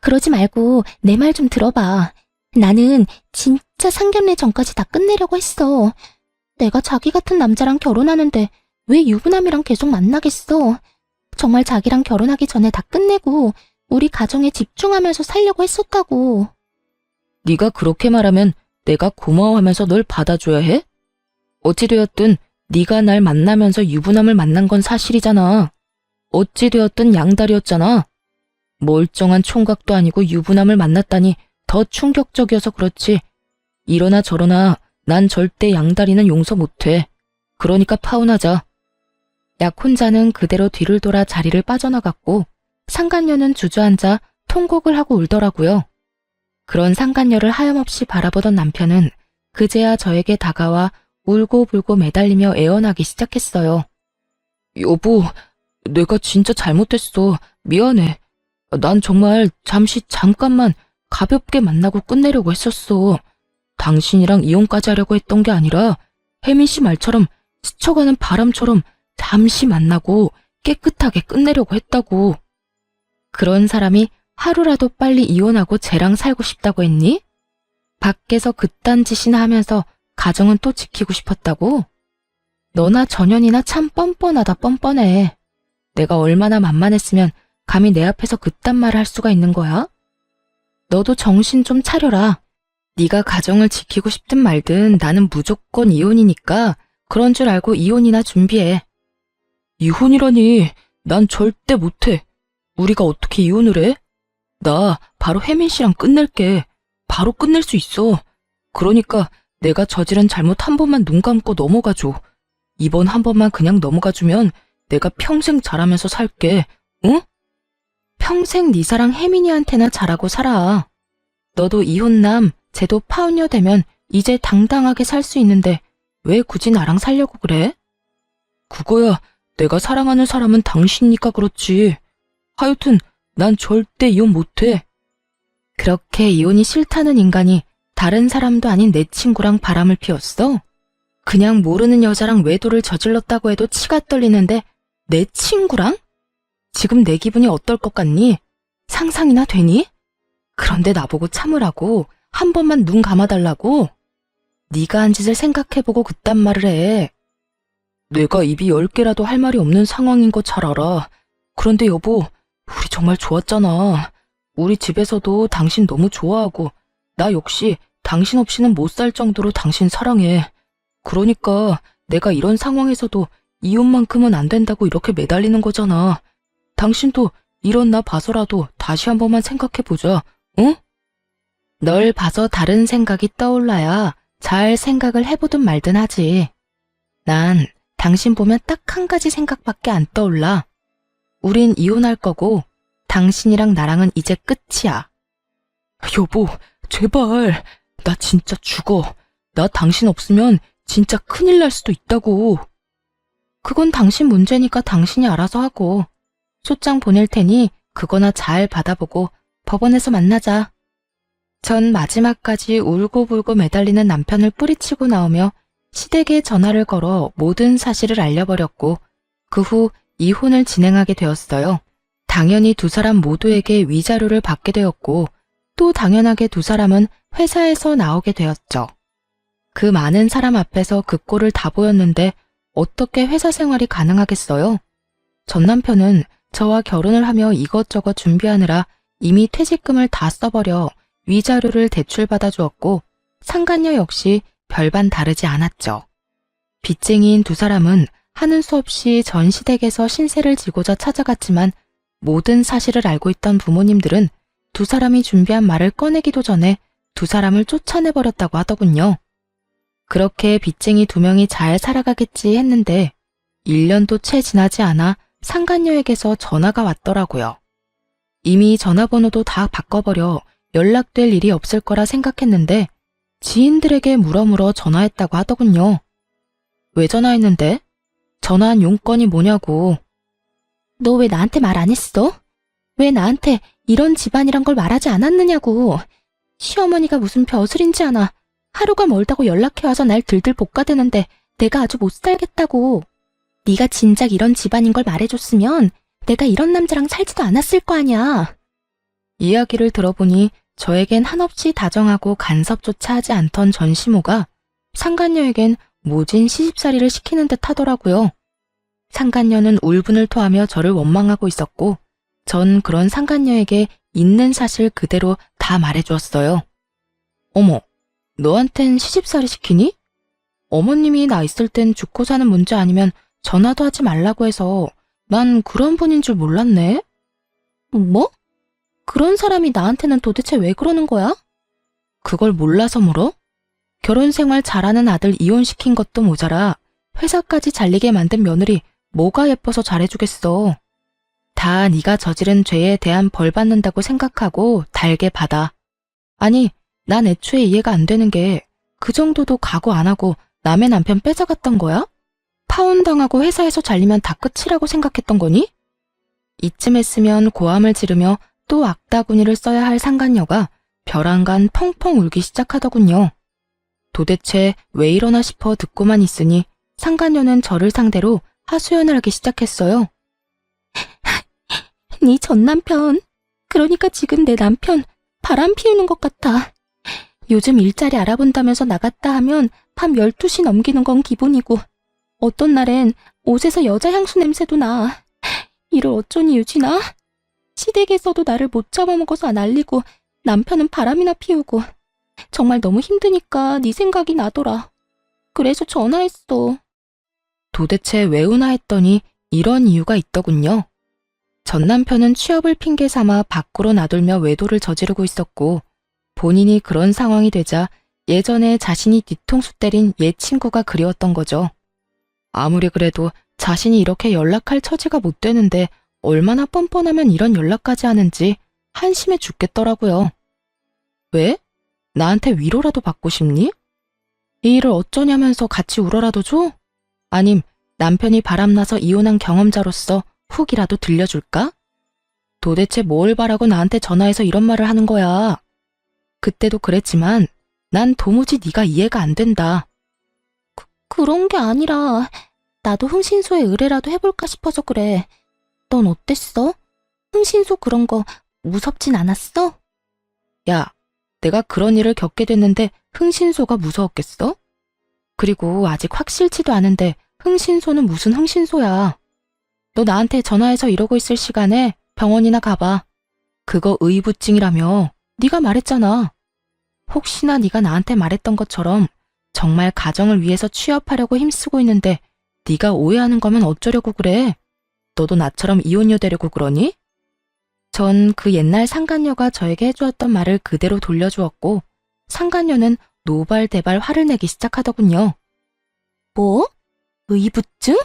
그러지 말고 내 말 좀 들어봐. 나는 진짜 상견례 전까지 다 끝내려고 했어. 내가 자기 같은 남자랑 결혼하는데 왜 유부남이랑 계속 만나겠어. 정말 자기랑 결혼하기 전에 다 끝내고 우리 가정에 집중하면서 살려고 했었다고. 네가 그렇게 말하면 내가 고마워하면서 널 받아줘야 해? 어찌되었든 네가 날 만나면서 유부남을 만난 건 사실이잖아. 어찌되었든 양다리였잖아. 멀쩡한 총각도 아니고 유부남을 만났다니 더 충격적이어서 그렇지. 이러나 저러나 난 절대 양다리는 용서 못해. 그러니까 파혼하자. 약혼자는 그대로 뒤를 돌아 자리를 빠져나갔고 상간녀는 주저앉아 통곡을 하고 울더라고요. 그런 상간녀를 하염없이 바라보던 남편은 그제야 저에게 다가와 울고불고 매달리며 애원하기 시작했어요. 여보, 내가 진짜 잘못했어. 미안해. 난 정말 잠깐만 가볍게 만나고 끝내려고 했었어. 당신이랑 이혼까지 하려고 했던 게 아니라 혜민 씨 말처럼 스쳐가는 바람처럼 잠시 만나고 깨끗하게 끝내려고 했다고. 그런 사람이 하루라도 빨리 이혼하고 쟤랑 살고 싶다고 했니? 밖에서 그딴 짓이나 하면서 가정은 또 지키고 싶었다고? 너나 전현이나 참 뻔뻔하다 뻔뻔해. 내가 얼마나 만만했으면 감히 내 앞에서 그딴 말을 할 수가 있는 거야? 너도 정신 좀 차려라. 네가 가정을 지키고 싶든 말든 나는 무조건 이혼이니까 그런 줄 알고 이혼이나 준비해. 이혼이라니, 난 절대 못해. 우리가 어떻게 이혼을 해? 나 바로 혜민 씨랑 끝낼게. 바로 끝낼 수 있어. 그러니까 내가 저지른 잘못 한 번만 눈 감고 넘어가줘. 이번 한 번만 그냥 넘어가주면 내가 평생 잘하면서 살게. 응? 평생 네 사랑 혜민이한테나 잘하고 살아. 너도 이혼남, 쟤도 파혼녀 되면 이제 당당하게 살 수 있는데 왜 굳이 나랑 살려고 그래? 그거야, 내가 사랑하는 사람은 당신이니까 그렇지. 하여튼 난 절대 이혼 못해. 그렇게 이혼이 싫다는 인간이 다른 사람도 아닌 내 친구랑 바람을 피웠어? 그냥 모르는 여자랑 외도를 저질렀다고 해도 치가 떨리는데 내 친구랑? 지금 내 기분이 어떨 것 같니? 상상이나 되니? 그런데 나보고 참으라고 한 번만 눈 감아달라고? 네가 한 짓을 생각해보고 그딴 말을 해. 내가 입이 10개라도 할 말이 없는 상황인 거 잘 알아. 그런데 여보, 우리 정말 좋았잖아. 우리 집에서도 당신 너무 좋아하고 나 역시 당신 없이는 못 살 정도로 당신 사랑해. 그러니까 내가 이런 상황에서도 이혼만큼은 안 된다고 이렇게 매달리는 거잖아. 당신도 이런 나 봐서라도 다시 한 번만 생각해보자, 응? 널 봐서 다른 생각이 떠올라야 잘 생각을 해보든 말든 하지. 난 당신 보면 딱 한 가지 생각밖에 안 떠올라. 우린 이혼할 거고 당신이랑 나랑은 이제 끝이야. 여보, 제발. 나 진짜 죽어. 나 당신 없으면 진짜 큰일 날 수도 있다고. 그건 당신 문제니까 당신이 알아서 하고. 소장 보낼 테니 그거나 잘 받아보고 법원에서 만나자. 전 마지막까지 울고불고 매달리는 남편을 뿌리치고 나오며 시댁에 전화를 걸어 모든 사실을 알려버렸고 그 후 이혼을 진행하게 되었어요. 당연히 두 사람 모두에게 위자료를 받게 되었고 또 당연하게 두 사람은 회사에서 나오게 되었죠. 그 많은 사람 앞에서 그 꼴을 다 보였는데 어떻게 회사 생활이 가능하겠어요? 전 남편은 저와 결혼을 하며 이것저것 준비하느라 이미 퇴직금을 다 써버려 위자료를 대출받아 주었고 상간녀 역시 별반 다르지 않았죠. 빚쟁이인 두 사람은 하는 수 없이 전 시댁에서 신세를 지고자 찾아갔지만 모든 사실을 알고 있던 부모님들은 두 사람이 준비한 말을 꺼내기도 전에 두 사람을 쫓아내버렸다고 하더군요. 그렇게 빚쟁이 두 명이 잘 살아가겠지 했는데 1년도 채 지나지 않아 상간녀에게서 전화가 왔더라고요. 이미 전화번호도 다 바꿔버려 연락될 일이 없을 거라 생각했는데 지인들에게 물어물어 전화했다고 하더군요. 왜 전화했는데? 전화한 용건이 뭐냐고. 너 왜 나한테 말 안 했어? 왜 나한테 이런 집안이란 걸 말하지 않았느냐고. 시어머니가 무슨 벼슬인지 아나. 하루가 멀다고 연락해와서 날 들들 볶아대는데 내가 아주 못 살겠다고. 네가 진작 이런 집안인 걸 말해줬으면 내가 이런 남자랑 살지도 않았을 거 아니야. 이야기를 들어보니 저에겐 한없이 다정하고 간섭조차 하지 않던 전시모가 상간녀에겐 모진 시집살이를 시키는 듯 하더라고요. 상간녀는 울분을 토하며 저를 원망하고 있었고 전 그런 상간녀에게 있는 사실 그대로 다 말해주었어요. 어머, 너한텐 시집살이 시키니? 어머님이 나 있을 땐 죽고 사는 문제 아니면 전화도 하지 말라고 해서 난 그런 분인 줄 몰랐네. 뭐? 그런 사람이 나한테는 도대체 왜 그러는 거야? 그걸 몰라서 물어? 결혼 생활 잘하는 아들 이혼시킨 것도 모자라 회사까지 잘리게 만든 며느리 뭐가 예뻐서 잘해주겠어. 다 네가 저지른 죄에 대한 벌 받는다고 생각하고 달게 받아. 아니, 난 애초에 이해가 안 되는 게 그 정도도 각오 안 하고 남의 남편 뺏어갔던 거야? 파혼당하고 회사에서 잘리면 다 끝이라고 생각했던 거니? 이쯤 했으면 고함을 지르며 또 악다구니를 써야 할 상간녀가 벼랑간 펑펑 울기 시작하더군요. 도대체 왜 이러나 싶어 듣고만 있으니 상간녀는 저를 상대로 하소연을 하기 시작했어요. 네 전 남편. 그러니까 지금 내 남편 바람 피우는 것 같아. 요즘 일자리 알아본다면서 나갔다 하면 밤 12시 넘기는 건 기본이고 어떤 날엔 옷에서 여자 향수 냄새도 나. 이를 어쩌니 유진아? 시댁에서도 나를 못 잡아먹어서 난리고 남편은 바람이나 피우고 정말 너무 힘드니까 네 생각이 나더라. 그래서 전화했어. 도대체 왜 우나 했더니 이런 이유가 있더군요. 전 남편은 취업을 핑계 삼아 밖으로 나돌며 외도를 저지르고 있었고 본인이 그런 상황이 되자 예전에 자신이 뒤통수 때린 옛 친구가 그리웠던 거죠. 아무리 그래도 자신이 이렇게 연락할 처지가 못 되는데 얼마나 뻔뻔하면 이런 연락까지 하는지 한심해 죽겠더라고요. 왜? 나한테 위로라도 받고 싶니? 이 일을 어쩌냐면서 같이 울어라도 줘? 아님 남편이 바람나서 이혼한 경험자로서 훅이라도 들려줄까? 도대체 뭘 바라고 나한테 전화해서 이런 말을 하는 거야? 그때도 그랬지만 난 도무지 네가 이해가 안 된다. 그런 게 아니라 나도 흥신소에 의뢰라도 해볼까 싶어서 그래. 넌 어땠어? 흥신소 그런 거 무섭진 않았어? 야, 내가 그런 일을 겪게 됐는데 흥신소가 무서웠겠어? 그리고 아직 확실치도 않은데 흥신소는 무슨 흥신소야. 너 나한테 전화해서 이러고 있을 시간에 병원이나 가봐. 그거 의부증이라며 네가 말했잖아. 혹시나 네가 나한테 말했던 것처럼 정말 가정을 위해서 취업하려고 힘쓰고 있는데 네가 오해하는 거면 어쩌려고 그래? 너도 나처럼 이혼녀 되려고 그러니? 전 그 옛날 상간녀가 저에게 해주었던 말을 그대로 돌려주었고 상간녀는 노발대발 화를 내기 시작하더군요. 뭐? 의부증?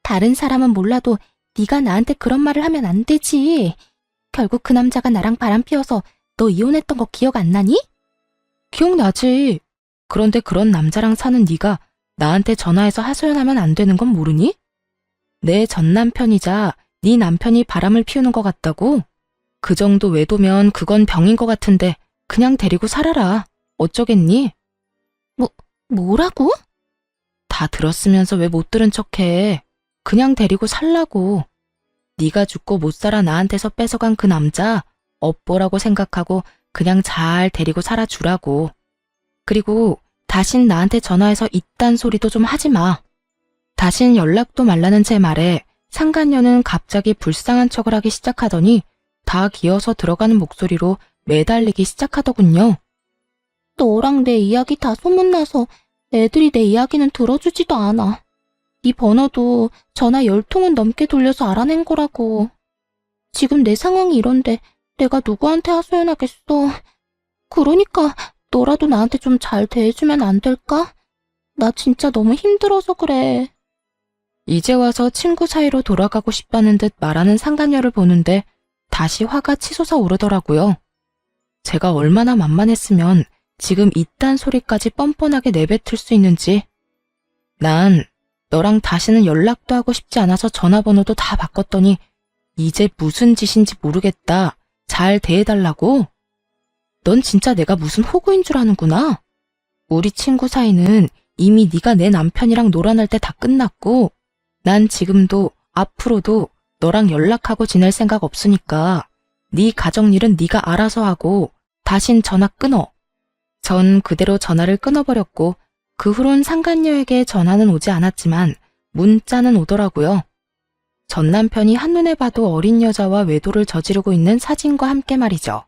다른 사람은 몰라도 네가 나한테 그런 말을 하면 안 되지. 결국 그 남자가 나랑 바람 피워서 너 이혼했던 거 기억 안 나니? 기억나지? 그런데 그런 남자랑 사는 네가 나한테 전화해서 하소연하면 안 되는 건 모르니? 내 전 남편이자 네 남편이 바람을 피우는 것 같다고? 그 정도 외도면 그건 병인 것 같은데 그냥 데리고 살아라. 어쩌겠니? 뭐라고? 다 들었으면서 왜 못 들은 척해. 그냥 데리고 살라고. 네가 죽고 못 살아 나한테서 뺏어간 그 남자 업보라고 생각하고 그냥 잘 데리고 살아주라고. 그리고 다신 나한테 전화해서 이딴 소리도 좀 하지 마. 다신 연락도 말라는 제 말에 상간녀는 갑자기 불쌍한 척을 하기 시작하더니 다 기어서 들어가는 목소리로 매달리기 시작하더군요. 너랑 내 이야기 다 소문나서 애들이 내 이야기는 들어주지도 않아. 네 번호도 전화 10통은 넘게 돌려서 알아낸 거라고. 지금 내 상황이 이런데 내가 누구한테 하소연하겠어. 그러니까 너라도 나한테 좀 잘 대해주면 안 될까? 나 진짜 너무 힘들어서 그래. 이제 와서 친구 사이로 돌아가고 싶다는 듯 말하는 상간녀를 보는데 다시 화가 치솟아 오르더라고요. 제가 얼마나 만만했으면 지금 이딴 소리까지 뻔뻔하게 내뱉을 수 있는지. 난 너랑 다시는 연락도 하고 싶지 않아서 전화번호도 다 바꿨더니 이제 무슨 짓인지 모르겠다. 잘 대해달라고? 넌 진짜 내가 무슨 호구인 줄 아는구나. 우리 친구 사이는 이미 네가 내 남편이랑 놀아날 때 다 끝났고 난 지금도 앞으로도 너랑 연락하고 지낼 생각 없으니까 네 가정일은 네가 알아서 하고 다신 전화 끊어. 전 그대로 전화를 끊어버렸고 그 후론 상간녀에게 전화는 오지 않았지만 문자는 오더라고요. 전 남편이 한눈에 봐도 어린 여자와 외도를 저지르고 있는 사진과 함께 말이죠.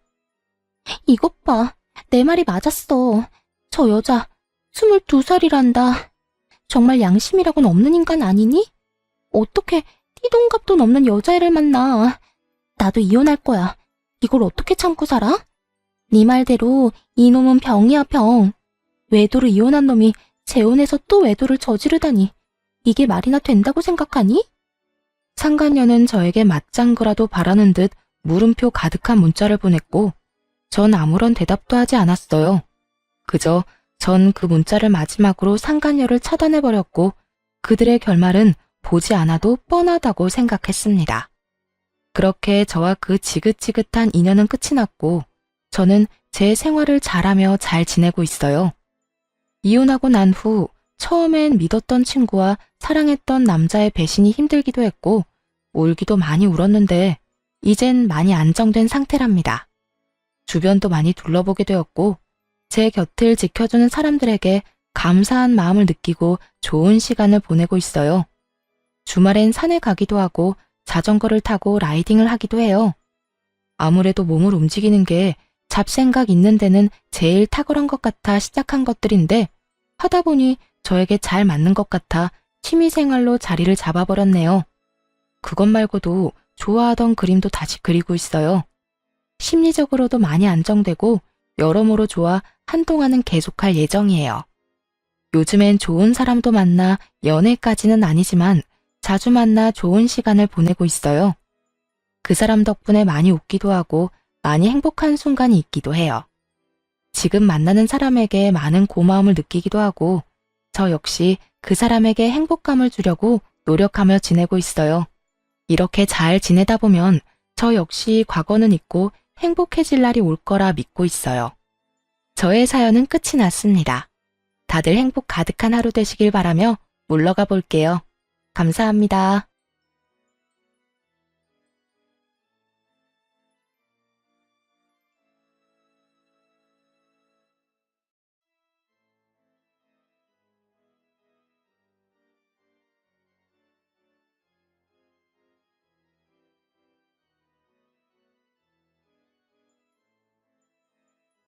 이것 봐. 내 말이 맞았어. 저 여자 22살이란다. 정말 양심이라고는 없는 인간 아니니? 어떻게 띠동갑도 넘는 여자애를 만나. 나도 이혼할 거야. 이걸 어떻게 참고 살아? 네 말대로 이놈은 병이야, 병. 외도를 이혼한 놈이 재혼해서 또 외도를 저지르다니. 이게 말이나 된다고 생각하니? 상간녀는 저에게 맞장구라도 바라는 듯 물음표 가득한 문자를 보냈고 전 아무런 대답도 하지 않았어요. 그저 전 그 문자를 마지막으로 상간녀를 차단해버렸고 그들의 결말은 보지 않아도 뻔하다고 생각했습니다. 그렇게 저와 그 지긋지긋한 인연은 끝이 났고 저는 제 생활을 잘하며 잘 지내고 있어요. 이혼하고 난 후 처음엔 믿었던 친구와 사랑했던 남자의 배신이 힘들기도 했고 울기도 많이 울었는데 이젠 많이 안정된 상태랍니다. 주변도 많이 둘러보게 되었고 제 곁을 지켜주는 사람들에게 감사한 마음을 느끼고 좋은 시간을 보내고 있어요. 주말엔 산에 가기도 하고 자전거를 타고 라이딩을 하기도 해요. 아무래도 몸을 움직이는 게 잡생각 있는 데는 제일 탁월한 것 같아 시작한 것들인데 하다 보니 저에게 잘 맞는 것 같아 취미생활로 자리를 잡아버렸네요. 그것 말고도 좋아하던 그림도 다시 그리고 있어요. 심리적으로도 많이 안정되고 여러모로 좋아 한동안은 계속할 예정이에요. 요즘엔 좋은 사람도 만나 연애까지는 아니지만 자주 만나 좋은 시간을 보내고 있어요. 그 사람 덕분에 많이 웃기도 하고 많이 행복한 순간이 있기도 해요. 지금 만나는 사람에게 많은 고마움을 느끼기도 하고 저 역시 그 사람에게 행복감을 주려고 노력하며 지내고 있어요. 이렇게 잘 지내다 보면 저 역시 과거는 잊고 행복해질 날이 올 거라 믿고 있어요. 저의 사연은 끝이 났습니다. 다들 행복 가득한 하루 되시길 바라며 물러가 볼게요. 감사합니다.